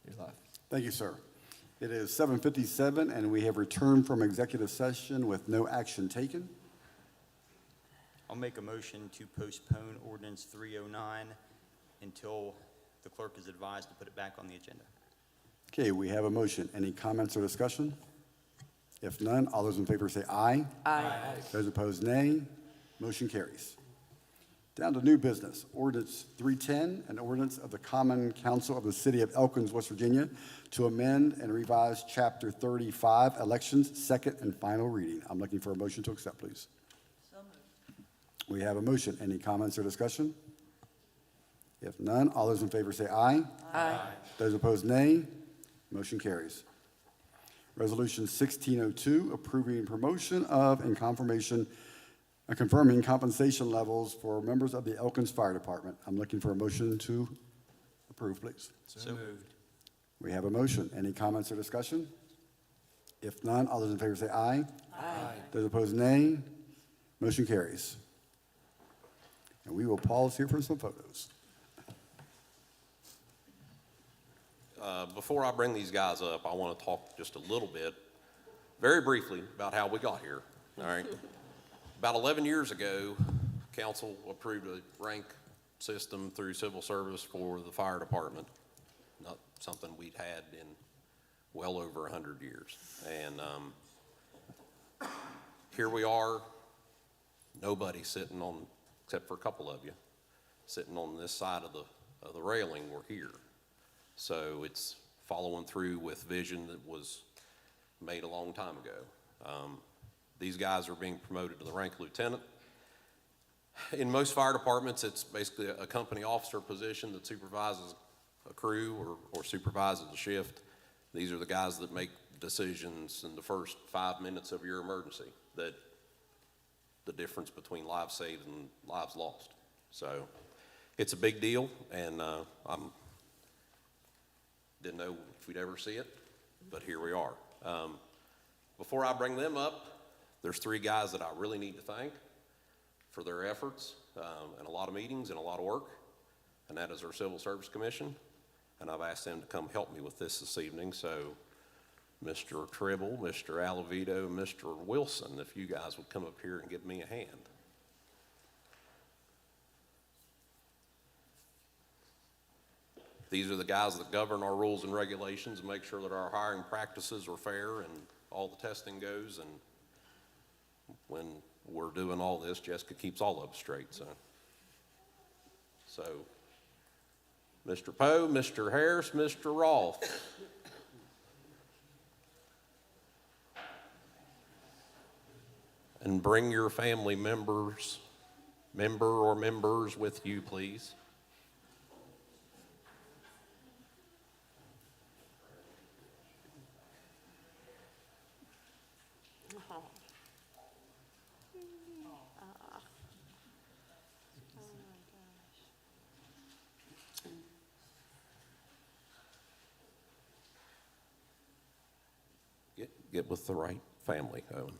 You're live. Thank you, sir. It is 7:57, and we have returned from executive session with no action taken. I'll make a motion to postpone ordinance 309 until the clerk is advised to put it back on the agenda. Okay, we have a motion. Any comments or discussion? If none, all those in favor say aye. Aye. Those opposed, nay. Motion carries. Down to new business. Ordinance 310, an ordinance of the Common Council of the City of Elkins, West Virginia, to amend and revise Chapter 35, Elections, second and final reading. I'm looking for a motion to accept, please. So moved. We have a motion. Any comments or discussion? If none, all those in favor say aye. Aye. Those opposed, nay. Motion carries. Resolution 1602, approving promotion of and confirming compensation levels for members of the Elkins Fire Department. I'm looking for a motion to approve, please. So moved. We have a motion. Any comments or discussion? If none, all those in favor say aye. Aye. Those opposed, nay. Motion carries. And we will pause here for some photos. Before I bring these guys up, I want to talk just a little bit, very briefly, about how we got here, all right? About 11 years ago, council approved a rank system through civil service for the fire department, not something we'd had in well over 100 years. And here we are, nobody sitting on, except for a couple of you, sitting on this side of the railing. We're here. So it's following through with vision that was made a long time ago. These guys are being promoted to the rank of lieutenant. In most fire departments, it's basically a company officer position that supervises a crew or supervises a shift. These are the guys that make decisions in the first 5 minutes of your emergency, that the difference between lives saved and lives lost. So it's a big deal, and didn't know if we'd ever see it, but here we are. Before I bring them up, there's three guys that I really need to thank for their efforts and a lot of meetings and a lot of work, and that is our Civil Service Commission, and I've asked them to come help me with this evening. So Mr. Tribble, Mr. Alavito, and Mr. Wilson, if you guys would come up here and give me a hand. These are the guys that govern our rules and regulations and make sure that our hiring practices are fair and all the testing goes. And when we're doing all this, Jessica keeps all of us straight. So Mr. Poe, Mr. Harris, Mr. Rolfe. And bring your family members with you, please. Get with the right family, Owen.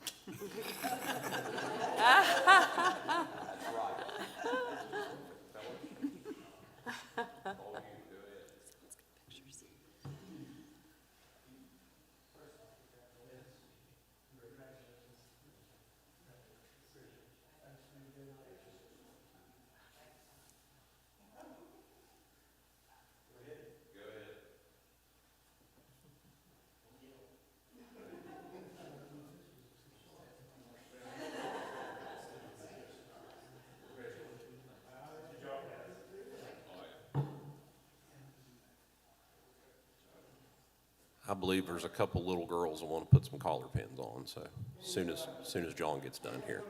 I believe there's a couple little girls that want to put some collar pins on, so as soon as John gets done here.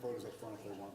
photos up front if they want.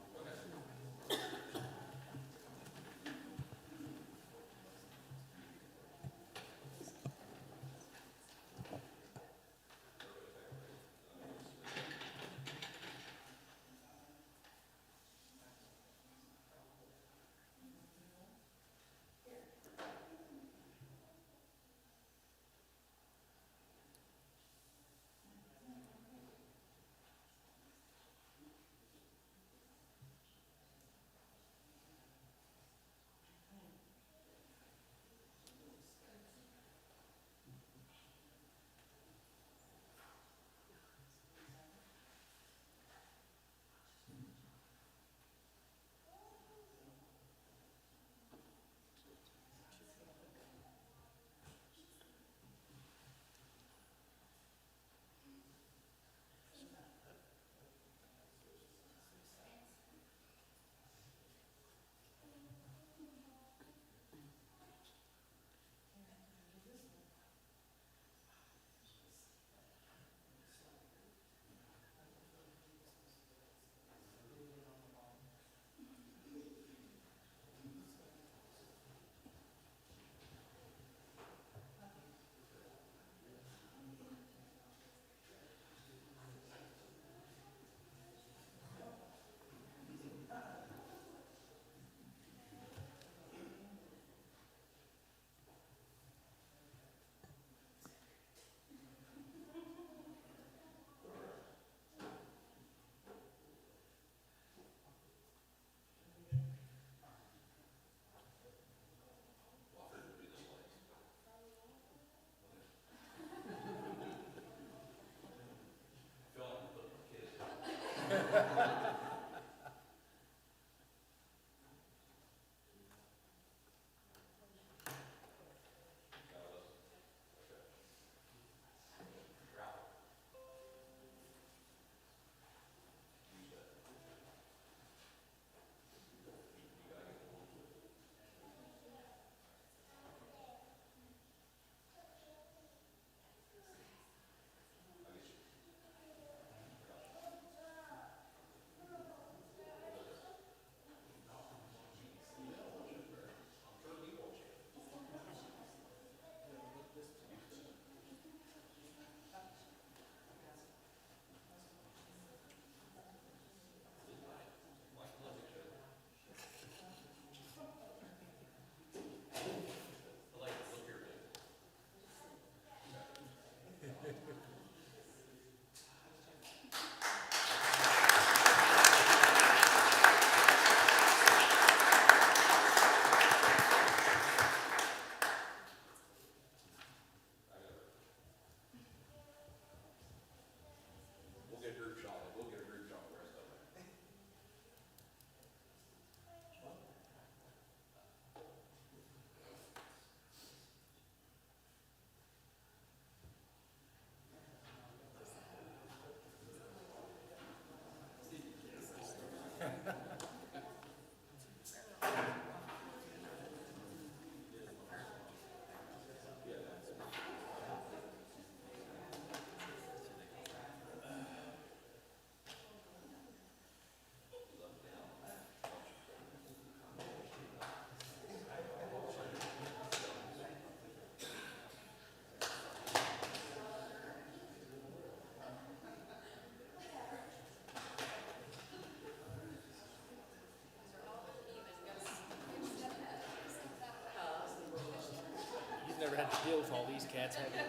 You've never had to deal with all these cats, have you?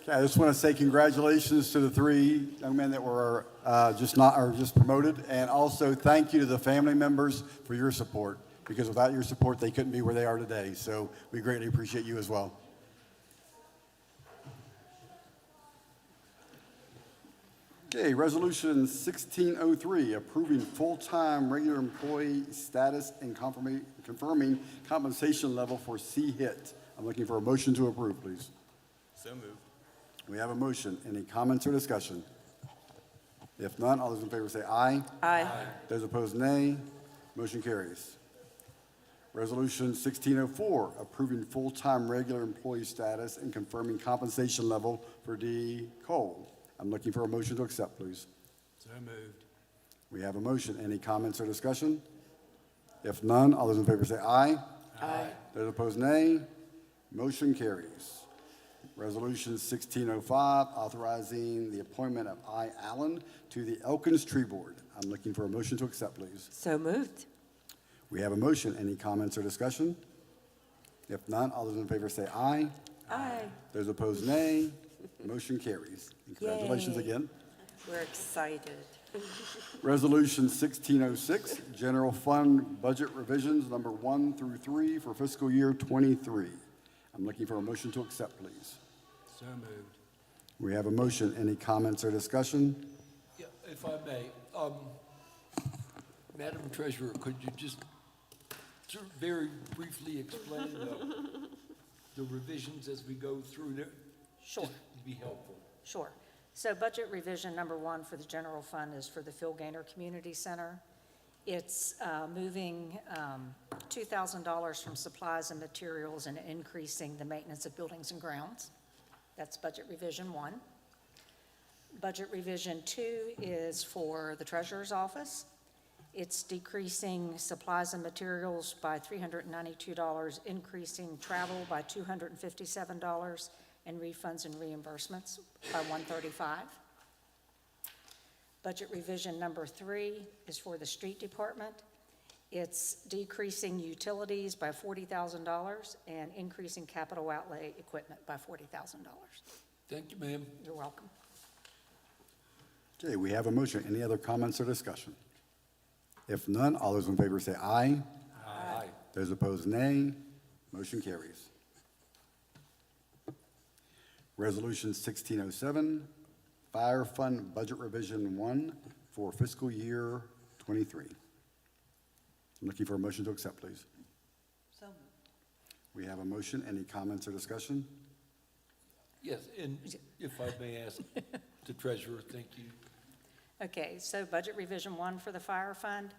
Okay, I just want to say congratulations to the three young men that were just promoted, and also thank you to the family members for your support, because without your support, they couldn't be where they are today. So we greatly appreciate you as well. Okay, Resolution 1603, approving full-time regular employee status and confirming compensation level for C-HIT. I'm looking for a motion to approve, please. So moved. We have a motion. Any comments or discussion? If none, all those in favor say aye. Aye. Those opposed, nay. Motion carries. Resolution 1604, approving full-time regular employee status and confirming compensation level for D. Cole. I'm looking for a motion to accept, please. So moved. We have a motion. Any comments or discussion? If none, all those in favor say aye. Aye. Those opposed, nay. Motion carries. Resolution 1605, authorizing the appointment of I. Allen to the Elkins Tree Board. I'm looking for a motion to accept, please. So moved. We have a motion. Any comments or discussion? If none, all those in favor say aye. Aye. Those opposed, nay. Motion carries. And congratulations Yay. again. We're excited. Resolution 1606, General Fund Budget Revisions number 1 through 3 for fiscal year '23. I'm looking for a motion to accept, please. So moved. We have a motion. Any comments or discussion? Yeah, if I may, Madam Treasurer, could you just sort of very briefly explain the revisions as we go through there? Sure. Just to be helpful. Sure. So budget revision number 1 for the general fund is for the Phil Gaynor Community Center. It's moving $2,000 from supplies and materials and increasing the maintenance of buildings and grounds. That's budget revision 1. Budget revision 2 is for the treasurer's office. It's decreasing supplies and materials by $392, increasing travel by $257, and refunds and reimbursements by $135. Budget revision number 3 is for the street department. It's decreasing utilities by $40,000 and increasing capital outlay equipment by $40,000. Thank you, ma'am. You're welcome. Okay, we have a motion. Any other comments or discussion? If none, all those in favor say aye. Aye. Those opposed, nay. Motion carries. Resolution 1607, Fire Fund Budget Revision 1 for fiscal year '23. I'm looking for a motion to accept, please. So We have a motion. Any comments or discussion? Yes, and if I may ask the treasurer, thank you. Okay, so budget revision 1 for the fire fund,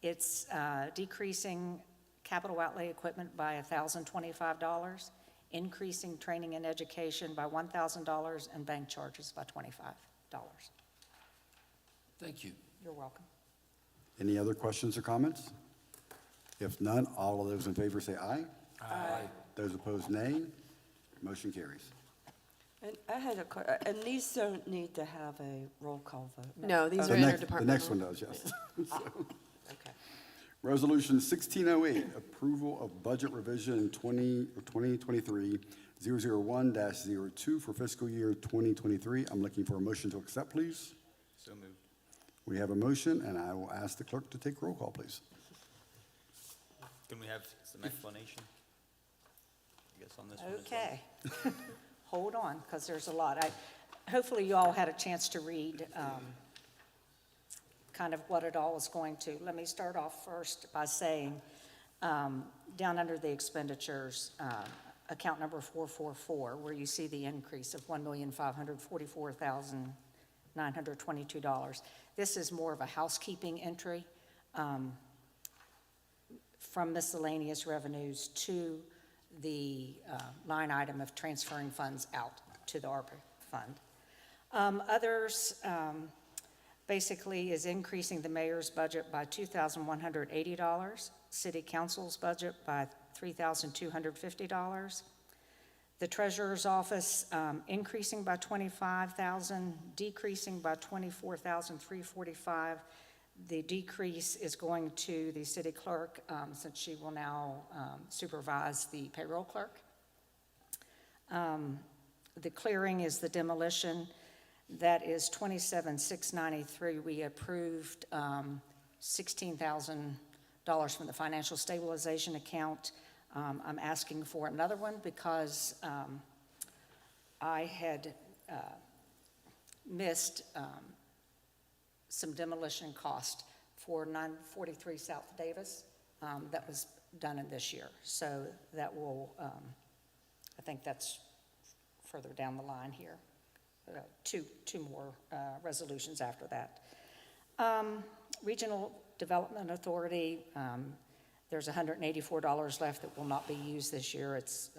it's decreasing capital outlay equipment by $1,025, increasing training and education by $1,000, and bank charges by $25. Thank you. You're welcome. Any other questions or comments? If none, all of those in favor say aye. Aye. Those opposed, nay. Motion carries. And I had and these don't need to have a roll call vote. No, these The are next interdepartmental. one does, yes. Okay. Resolution 1608, approval of budget revision in 2023 001-02 for fiscal year 2023. I'm looking for a motion to accept, please. So moved. We have a motion, and I will ask the clerk to take roll call, please. Can we have some explanation? I guess on this one as well. Okay. Hold on, because there's a lot. Hopefully you all had a chance to read kind of what it all is going to. Let me start off first by saying, down under the expenditures, account number 444, where you see the increase of $1,544,922. This is more of a housekeeping entry from miscellaneous revenues to the line item of transferring funds out to the ARPA fund. Others basically is increasing the mayor's budget by $2,180, city council's budget by $3,250, the treasurer's office increasing by $25,000, decreasing by $24,345. The decrease is going to the city clerk since she will now supervise the payroll clerk. The clearing is the demolition. That is $27,693. We approved $16,000 from the financial stabilization account. I'm asking for another one because I had missed some demolition cost for 943 South Davis that was done in this year. So that will, I think that's further down the line here. Two more resolutions after that. Regional Development Authority, there's $184 left that will not be used this year. It's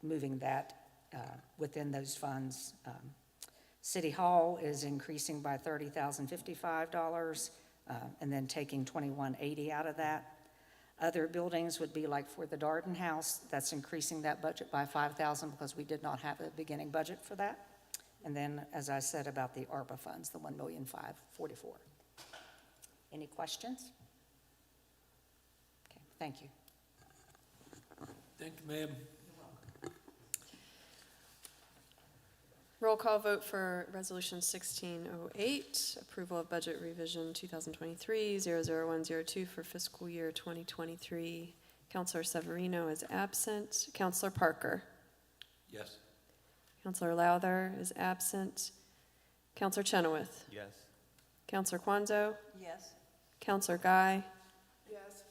moving that within those funds. City Hall is increasing by $30,055, and then taking $2180 out of that. Other buildings would be like for the Darden House, that's increasing that budget by $5,000 because we did not have a beginning budget for that. And then, as I said about the ARPA funds, the $1,544,000. Any questions? Okay, thank you. Thank you, ma'am. Roll call vote for Resolution 1608, approval of budget revision 2023-00102 for fiscal year 2023. Counselor Severino is absent. Counselor Parker. Yes. Counselor Lowther is absent. Counselor Chenoweth. Yes. Counselor Kwanzo. Yes. Counselor Guy. Yes.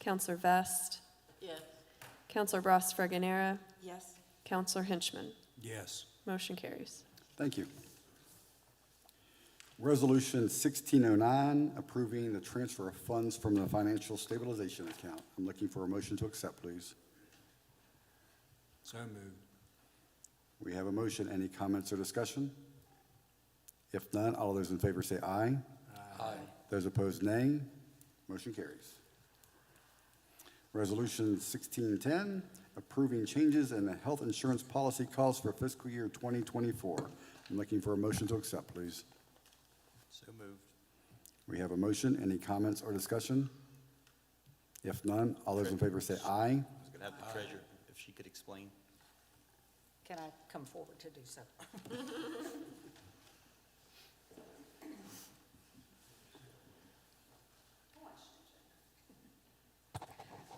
Counselor Vest. Yes. Counselor Ross Freganera. Yes. Counselor Hinchman. Yes. Motion carries. Thank you. Resolution 1609, approving the transfer of funds from the financial stabilization account. I'm looking for a motion to accept, please. So moved. We have a motion. Any comments or discussion? If none, all those in favor say aye. Aye. Those opposed, nay. Motion carries. Resolution 1610, approving changes in the health insurance policy costs for fiscal year 2024. I'm looking for a motion to accept, please. So moved. We have a motion. Any comments or discussion? If none, all those in favor say aye. I was going to have the treasurer, if she could explain. Can I come forward to do so?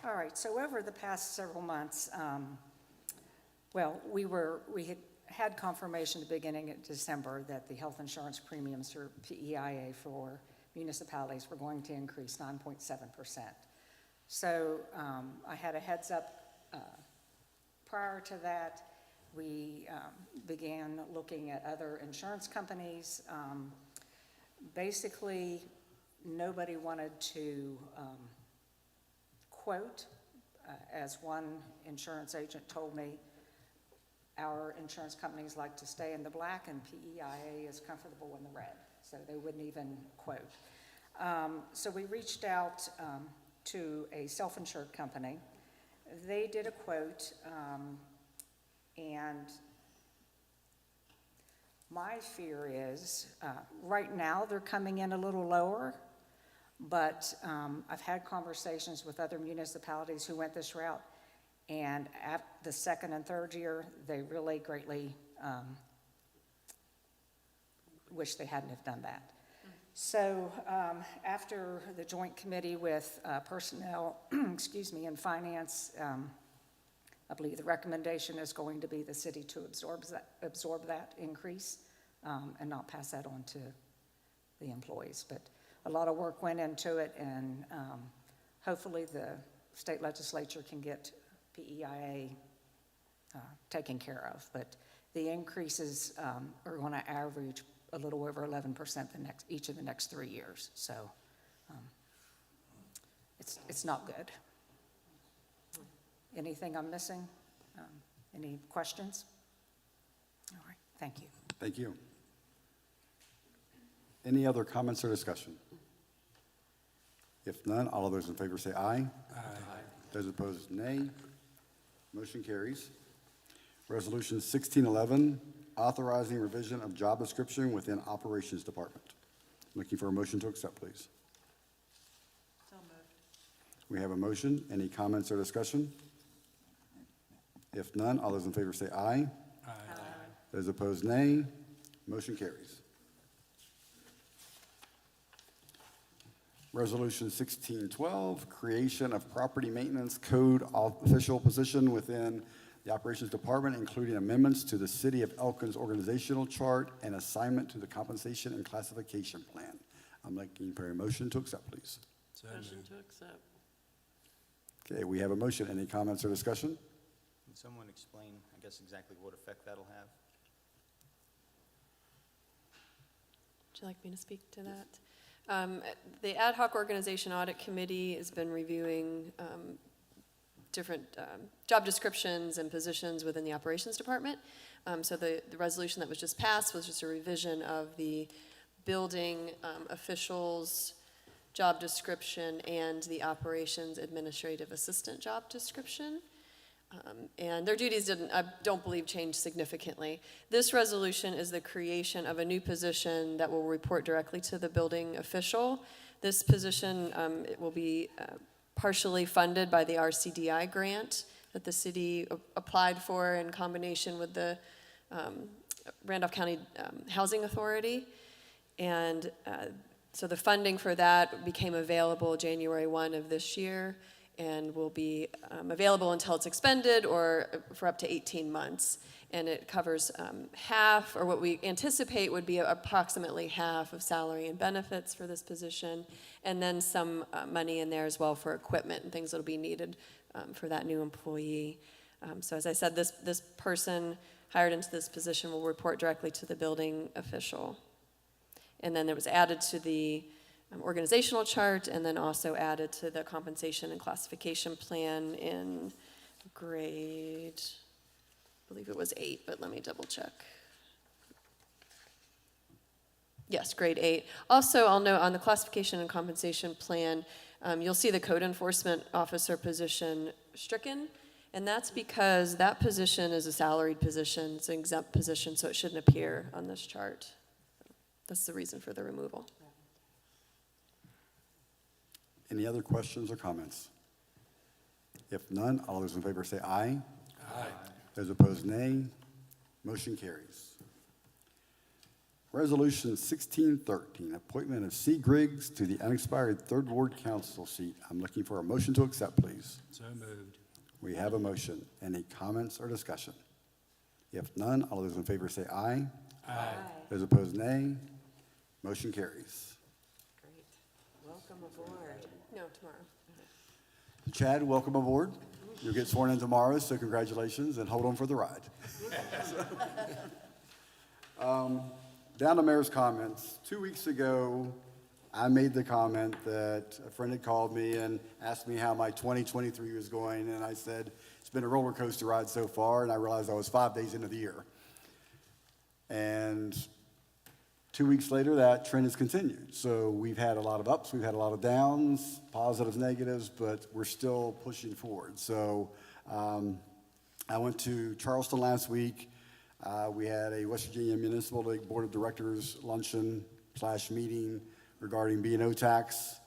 All right, so over the past several months, we had confirmation at the beginning of December that the health insurance premiums or PEIA for municipalities were going to increase 9.7%. So I had a heads up prior to that. We began looking at other insurance companies. Basically, nobody wanted to quote. As one insurance agent told me, our insurance companies like to stay in the black and PEIA is comfortable in the red, so they wouldn't even quote. So we reached out to a self-insured company. They did a quote, and my fear is, right now they're coming in a little lower, but I've had conversations with other municipalities who went this route, and at the second and third year, they really greatly wish they hadn't have done that. So after the joint committee with personnel, and finance, I believe the recommendation is going to be the city to absorb that increase and not pass that on to the employees. But a lot of work went into it, and hopefully the state legislature can get PEIA taken care of. But the increases are going to average a little over 11% each of the next 3 years. So it's not good. Anything I'm missing? Any questions? All right, thank you. Thank you. Any other comments or discussion? If none, all of those in favor say aye. Aye. Those opposed, nay. Motion carries. Resolution 1611, authorizing revision of job description within Operations Department. Looking for a motion to accept, please. So moved. We have a motion. Any comments or discussion? If none, all those in favor say aye. Aye. Those opposed, nay. Motion carries. Resolution 1612, creation of property maintenance code official position within the Operations Department, including amendments to the City of Elkins organizational chart and assignment to the compensation and classification plan. I'm looking for a motion to accept, please. Motion to accept. Okay, we have a motion. Any comments or discussion? Can someone explain, I guess, exactly what effect that'll have? Would you like me to speak to that? The Ad hoc Organization Audit Committee has been reviewing different job descriptions and positions within the Operations Department. So the resolution that was just passed was just a revision of the building officials' job description and the Operations Administrative Assistant job description. And their duties didn't, I don't believe, change significantly. This resolution is the creation of a new position that will report directly to the building official. This position, it will be partially funded by the RCDI grant that the city applied for in combination with the Randolph County Housing Authority. And so the funding for that became available January 1 of this year, and will be available until it's expended or for up to 18 months. And it covers half, or what we anticipate would be approximately half of salary and benefits for this position, and then some money in there as well for equipment and things that'll be needed for that new employee. So as I said, this person hired into this position will report directly to the building official. And then it was added to the organizational chart, and then also added to the compensation and classification plan in grade, I believe it was 8, but let me double check. Yes, grade 8. Also, I'll note on the classification and compensation plan, you'll see the code enforcement officer position stricken, and that's because that position is a salaried position, it's an exempt position, so it shouldn't appear on this chart. That's the reason for the removal. Any other questions or comments? If none, all those in favor say aye. Aye. Those opposed, nay. Motion carries. Resolution 1613, appointment of C. Griggs to the unexpired Third Ward Council seat. I'm looking for a motion to accept, please. So moved. We have a motion. Any comments or discussion? If none, all those in favor say aye. Aye. Those opposed, nay. Motion carries. Great. Welcome aboard. No, tomorrow. Chad, welcome aboard. You'll get sworn in tomorrow, so congratulations, and hold on for the ride. Down to mayor's comments. 2 weeks ago, I made the comment that a friend had called me and asked me how my 2023 was going, and I said, it's been a roller coaster ride so far, and I realized I was 5 days into the year. And 2 weeks later, that trend has continued. So we've had a lot of ups, we've had a lot of downs, positives, negatives, but we're still pushing forward. So I went to Charleston last week. We had a West Virginia Municipal League Board of Directors luncheon/meeting regarding B&O tax.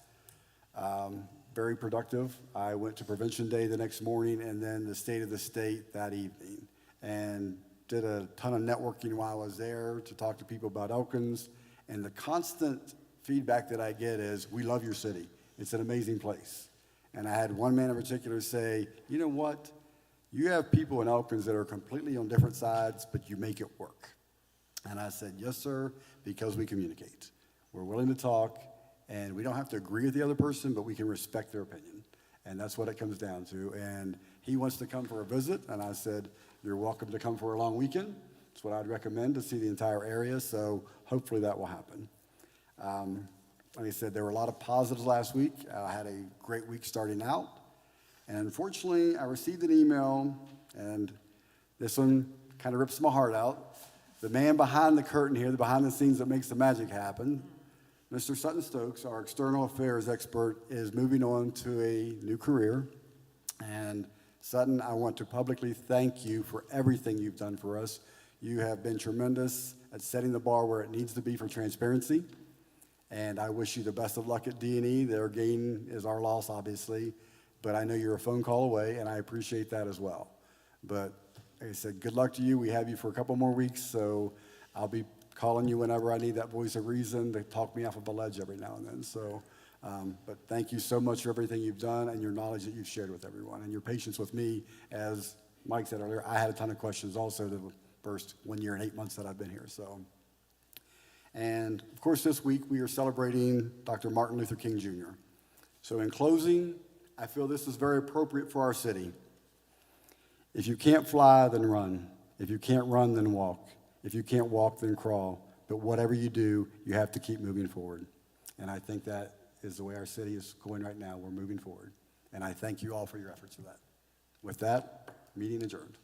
Very productive. I went to Prevention Day the next morning and then the State of the State that evening. And did a ton of networking while I was there to talk to people about Elkins. And the constant feedback that I get is, we love your city. It's an amazing place. And I had one man in particular say, you know what? You have people in Elkins that are completely on different sides, but you make it work. And I said, yes, sir, because we communicate. We're willing to talk, and we don't have to agree with the other person, but we can respect their opinion. And that's what it comes down to. And he wants to come for a visit, and I said, you're welcome to come for a long weekend. That's what I'd recommend, to see the entire area, so hopefully that will happen. Like I said, there were a lot of positives last week. I had a great week starting out. And unfortunately, I received an email, and this one kind of rips my heart out. The man behind the curtain here, the behind the scenes that makes the magic happen, Mr. Sutton Stokes, our external affairs expert, is moving on to a new career. And Sutton, I want to publicly thank you for everything you've done for us. You have been tremendous at setting the bar where it needs to be for transparency. And I wish you the best of luck at D&E. Their gain is our loss, obviously. But I know you're a phone call away, and I appreciate that as well. But like I said, good luck to you. We have you for a couple more weeks, so I'll be calling you whenever I need that voice of reason to talk me off of a ledge every now and then. So, but thank you so much for everything you've done and your knowledge that you've shared with everyone and your patience with me. As Mike said earlier, I had a ton of questions also the first 1 year and 8 months that I've been here. So, and of course, this week we are celebrating Dr. Martin Luther King Jr. So in closing, I feel this is very appropriate for our city. If you can't fly, then run. If you can't run, then walk. If you can't walk, then crawl. But whatever you do, you have to keep moving forward. And I think that is the way our city is going right now. We're moving forward. And I thank you all for your efforts for that. With that, meeting adjourned.